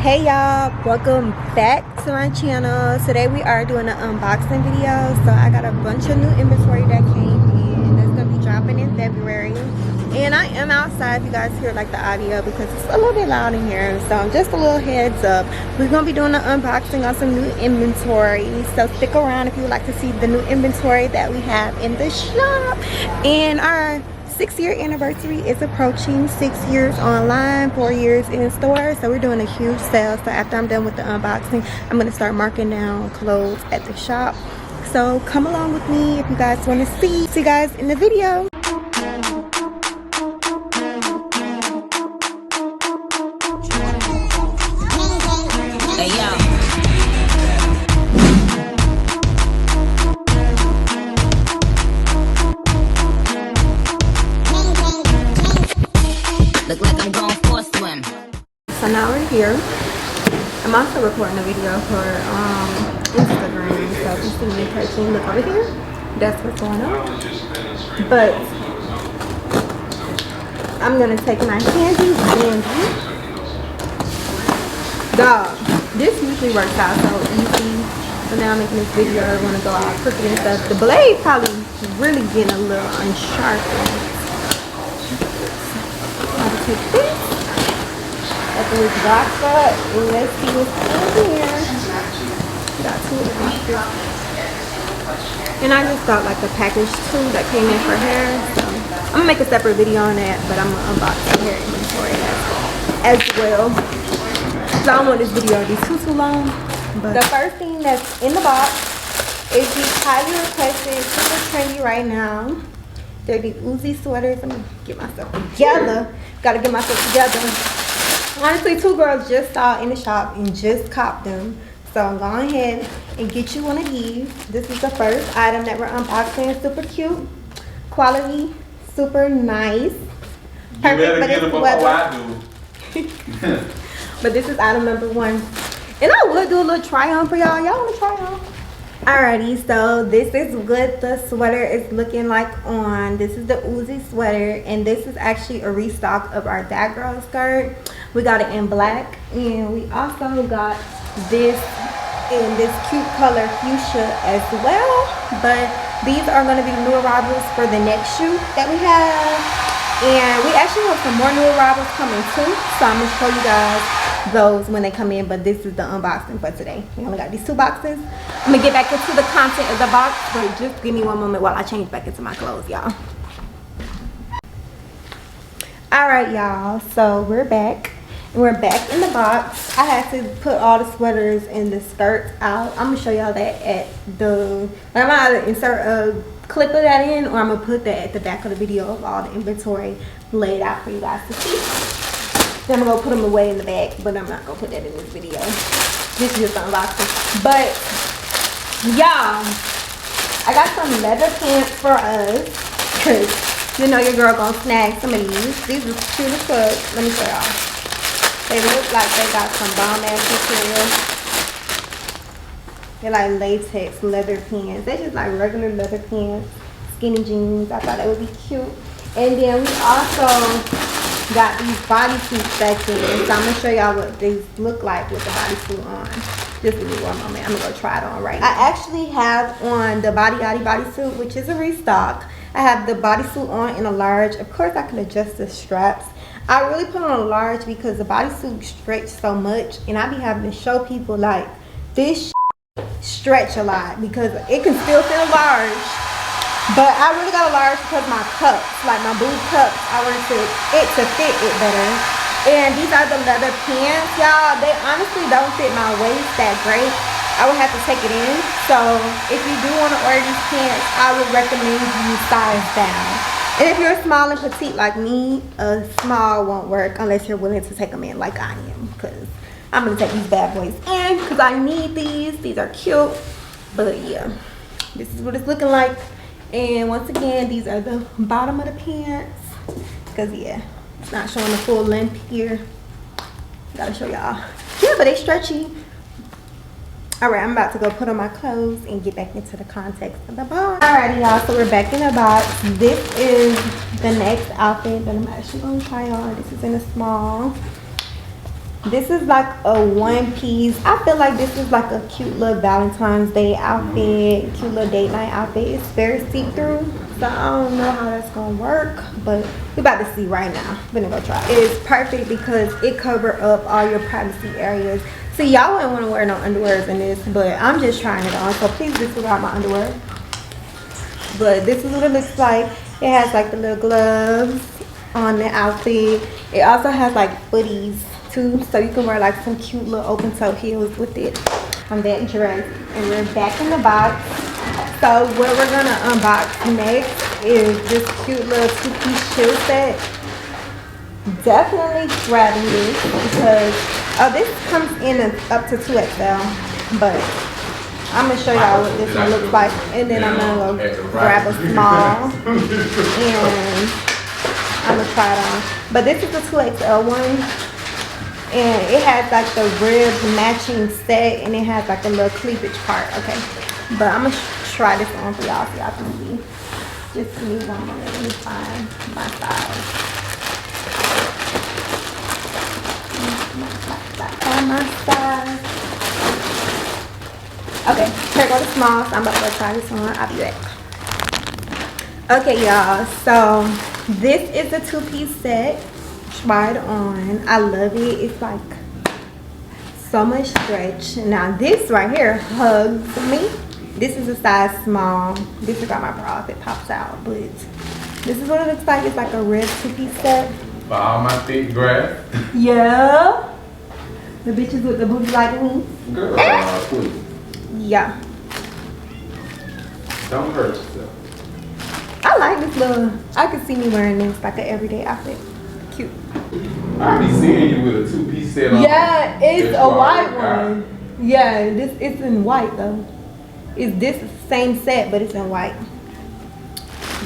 Hey y'all, welcome back to my channel. Today we are doing an unboxing video. So I got a bunch of new inventory that came in that's gonna be dropping in February, and I am outside if you guys hear like the audio because it's a little bit loud in here. So just a little heads up, we're gonna be doing an unboxing on some new inventory, so stick around if you would like to see the new inventory that we have in the shop. And our 6-year anniversary is approaching. 6 years online, 4 years in store. So we're doing a huge sale. So after I'm done with the unboxing, I'm gonna start marking down clothes at the shop. So come along with me if you guys want to see you guys in the video. Hey, yo. Look like I'm going for a swim. So now we're here. I'm also recording a video for Instagram. So if you see me touching, look over here. That's what's going on. But I'm gonna take my handy dandy. Dog, this usually works out so easy. So now I'm making this video. I want to go out crooked and stuff. The blade probably really getting a little unsharpened. Take this, open this box up, and let's see what's in here. Got two of these. And I just got like a package too that came in for hair. So I'm gonna make a separate video on that, but I'm gonna unbox the hair inventory as well. So I don't want this video to be too long. But the first thing that's in the box is these highly requested, super trendy right now. They're the Uzi sweaters. I'm gonna get myself together. Gotta get myself together. Honestly, two girls just saw in the shop and just copped them. So I'm going ahead and get you one of these. This is the first item that we're unboxing. Super cute. Quality. Super nice. Perfect for this weather. But this is item number one. And I would do a little try on for y'all. Y'all wanna try on? Alrighty, so this is what the sweater is looking like on. This is the Uzi sweater, and this is actually a restock of our That Girl skirt. We got it in black, and we also got this in this cute color fuchsia as well. But these are going to be new arrivals for the next shoot that we have, and we actually have some more new arrivals coming too. So I'm gonna show you guys those when they come in, but this is the unboxing for today. We only got these two boxes. I'm gonna get back into the content of the box, but just give me one moment while I change back into my clothes, y'all. All right, y'all, so we're back. We're back in the box. I had to put all the sweaters and the skirts out. I'm gonna show y'all that at the, I'm gonna insert a clip of that in, or I'm gonna put that at the back of the video of all the inventory laid out for you guys to see. Then I'm gonna put them away in the bag, but I'm not gonna put that in this video. This is just unboxing. But y'all, I got some leather pants for us, cause you know your girl gonna snag some of these. These are cute as fuck. Let me show y'all. They look like they got some bomb ass material. They're like latex leather pants. They're just like regular leather pants, skinny jeans. I thought that would be cute. And then we also got these bodysuit sections. So I'm gonna show y'all what these look like with the bodysuit on. Just give me one moment. I'm gonna go try it on right now. I actually have on the Body Yachty bodysuit, which is a restock. I have the bodysuit on in a large. Of course, I can adjust the straps. I really put on a large because the bodysuit stretches so much, and I be having to show people like this stretch a lot because it can still fit a large. But I really got a large because my cups, like my boob cups, I wanted it to fit it better. And these are the leather pants, y'all. They honestly don't fit my waist that great. I would have to take it in. So if you do want to order these pants, I would recommend you size down. And if you're small and petite like me, a small won't work unless you're willing to take them in like I am. Because I'm going to take these bad boys in because I need these. These are cute. But yeah, this is what it's looking like. And once again, these are the bottom of the pants, because yeah, it's not showing the full length here. Gotta show y'all. Yeah, but they stretchy. All right, I'm about to go put on my clothes and get back into the context of the box. Alrighty, y'all, so we're back in the box. This is the next outfit that I'm actually gonna try on. This is in a small. This is like a one piece. I feel like this is like a cute little Valentine's Day outfit, cute little date night outfit. It's very see-through, so I don't know how that's gonna work, but we're about to see right now. We're gonna go try it. It's perfect because it covers up all your privacy areas. See, y'all wouldn't want to wear no underwears in this, but I'm just trying it on, so please disregard my underwear. But this is what it looks like. It has like the little gloves on the outfit. It also has like footies too, so you can wear like some cute little open toe heels with it. I'm that dressed, and we're back in the box. So what we're gonna unbox next is this cute little two-piece shoe set. Definitely grabbing this because this comes in up to 2XL, but I'm gonna show y'all what this one looks like, and then I'm gonna go grab a small and I'm gonna try it on. But this is the 2XL one. And it has like the rib matching set, and it has like a little cleavage part. Okay, but I'm gonna try this on for y'all so y'all can see. Just give me one moment. Let me find my size. My size. Okay, here go the small. So I'm about to go try this on. I'll be back. Okay, y'all. So this is a two-piece set. Try it on. I love it. It's like so much stretch. Now this right here hugs me. This is a size small. Disregard my bra if it pops out, but this is what it looks like. It's like a red two-piece set. For all my thick grass. Yeah. The bitches with the booty like me. Girl, please. Yeah. Don't hurt yourself. I like this little. I could see me wearing this like an everyday outfit. Cute. I be seeing you with a two-piece set on. Yeah, it's Just a white out. one. Yeah, it's in white though. It's this same set, but it's in white.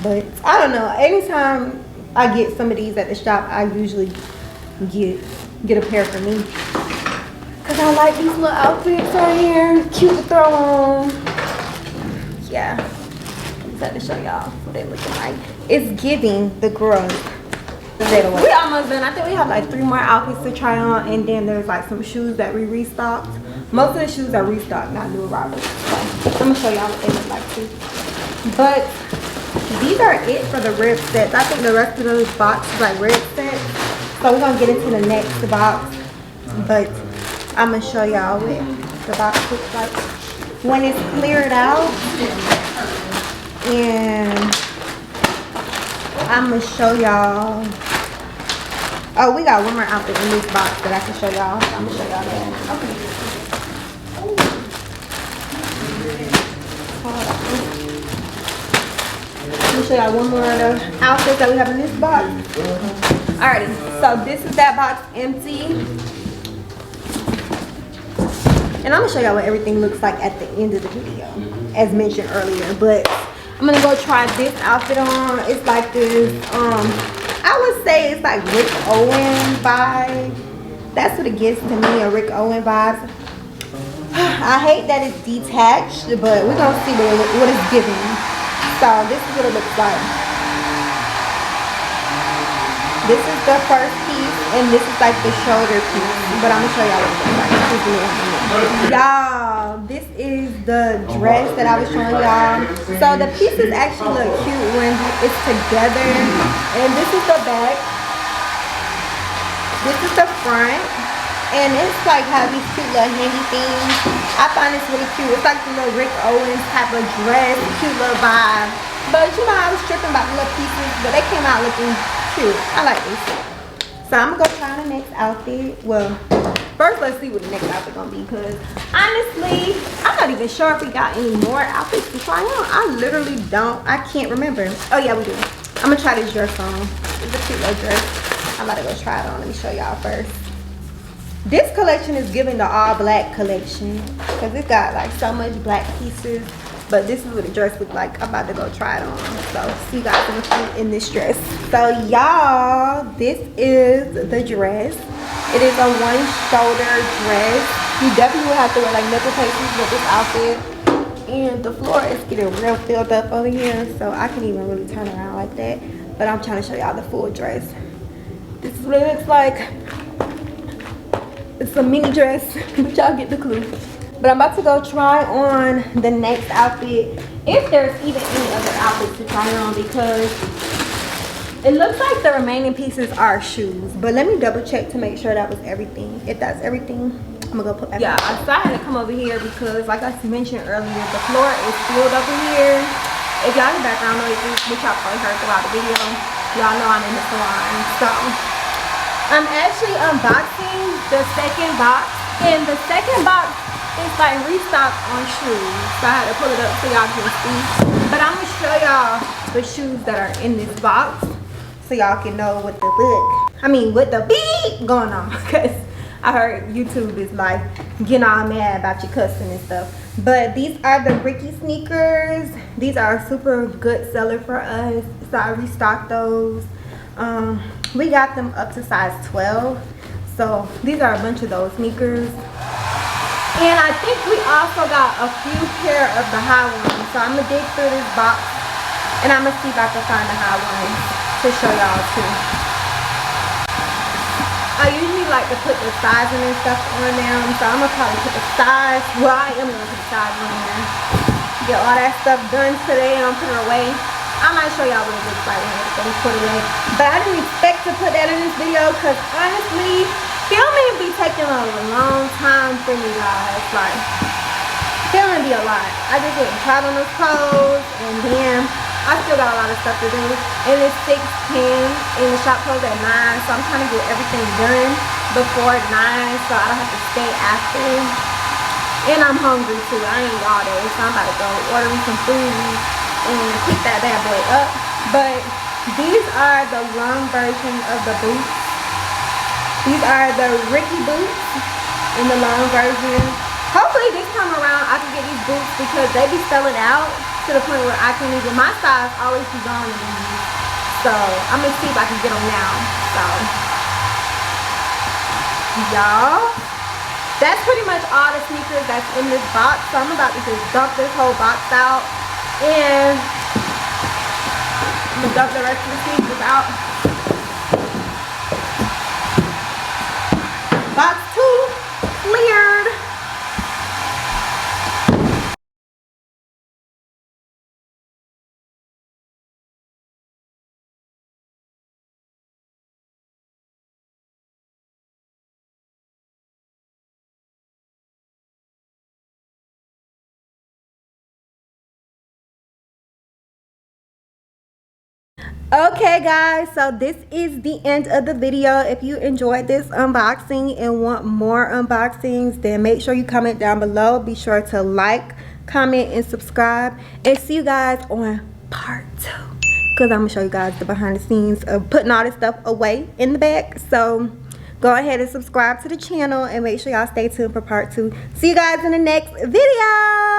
But I don't know. Anytime I get some of these at the shop, I usually get a pair for me. Cause I like these little outfits right here. Cute to throw on. Yeah. I just had to show y'all what they looking like. It's giving the growth. We almost done. I think we have like 3 more outfits to try on, and then there's like some shoes that we restocked. Most of the shoes are restocked, not new arrivals. So I'm gonna show y'all what they look like too. But these are it for the rib sets. I think the rest of those boxes like rib sets. So we're gonna get into the next box. But I'm gonna show y'all what the box looks like when it's cleared out, and I'm gonna show y'all. Oh, we got one more outfit in this box that I can show y'all. So I'm gonna show y'all that. Okay. Let me show y'all one more of the outfits that we have in this box. Alrighty, so this is that box empty. And I'm gonna show y'all what everything looks like at the end of the video, as mentioned earlier. But I'm gonna go try this outfit on. It's like this, I would say it's like Rick Owen vibe. That's what it gives to me, a Rick Owen vibe. I hate that it's detached, but we're gonna see what it's giving. So this is what it looks like. This is the first piece, and this is like the shoulder piece. But I'm gonna show y'all what it looks like. Y'all, this is the dress that I was showing y'all. So the pieces actually look cute when it's together. And this is the back. This is the front. And it's like how these cute little handy things. I find this really cute. It's like the little Rick Owens type of dress, cute little vibe. But you know, I was tripping about the little pieces, but they came out looking cute. I like this. So I'm gonna go try on the next outfit. Well, first let's see what the next outfit gonna be, because honestly, I'm not even sure if we got any more outfits to try on. I literally don't. I can't remember. Oh yeah, we do. I'm gonna try this dress on. It's a cute little dress. I'm about to go try it on. Let me show y'all first. This collection is giving the all black collection because it's got like so much black pieces. But this is what the dress looks like. I'm about to go try it on. So see you guys in this dress. So y'all, this is the dress. It is a one shoulder dress. You definitely will have to wear like nipple pieces with this outfit. And the floor is getting real filled up over here, so I can't even really turn around like that. But I'm trying to show y'all the full dress. This is what it looks like. It's a mini dress, but y'all get the clue. But I'm about to go try on the next outfit, if there's even any other outfits to try on, because it looks like the remaining pieces are shoes. But let me double check to make sure that was everything. If that's everything, I'm gonna go put that. Yeah, so I had to come over here because, like I mentioned earlier, the floor is filled over here. If y'all in the background noises, which y'all probably heard throughout the video, y'all know I'm in the salon. So I'm actually unboxing the second box, and the second box is like restocked on shoes. So I had to pull it up so y'all can see. But I'm gonna show y'all the shoes that are in this box so y'all can know what the beat going on, because I heard YouTube is like getting all mad about your cussing and stuff. But these are the Ricky sneakers. These are a super good seller for us, so I restocked those. We got them up to size 12. So these are a bunch of those sneakers. And I think we also got a few pair of the high ones. So I'm gonna dig through this box and I'm gonna see if I can find the high ones to show y'all too. I usually like to put the sizing and stuff on them, so I'm gonna probably put the size. Well, I am gonna put the size on there. Get all that stuff done today and I'm putting it away. I might show y'all what it looks like when everything's put away. But I didn't expect to put that in this video because honestly, filming be taking a long time for me guys. Like, filming be a lot. I just went and tried on those clothes, and then I still got a lot of stuff to do. And it's 6:10 and the shop closed at 9, so I'm trying to get everything done before 9 so I don't have to stay after. And I'm hungry too. I ain't eat all day, so I'm about to go order me some food and pick that bad boy up. But these are the long version of the boots. These are the Ricky boots in the long version. Hopefully this time around I can get these boots because they be selling out to the point where I can't even, my size always be gone in these. So I'm gonna see if I can get them now. So y'all, that's pretty much all the sneakers that's in this box. So I'm about to just dump this whole box out, and I'm gonna dump the rest of the sneakers out. Box 2 cleared. Okay guys, so this is the end of the video. If you enjoyed this unboxing and want more unboxings, then make sure you comment down below. Be sure to like, comment, and subscribe, and see you guys on part 2, because I'm gonna show you guys the behind the scenes of putting all this stuff away in the back. So go ahead and subscribe to the channel and make sure y'all stay tuned for part 2. See you guys in the next video.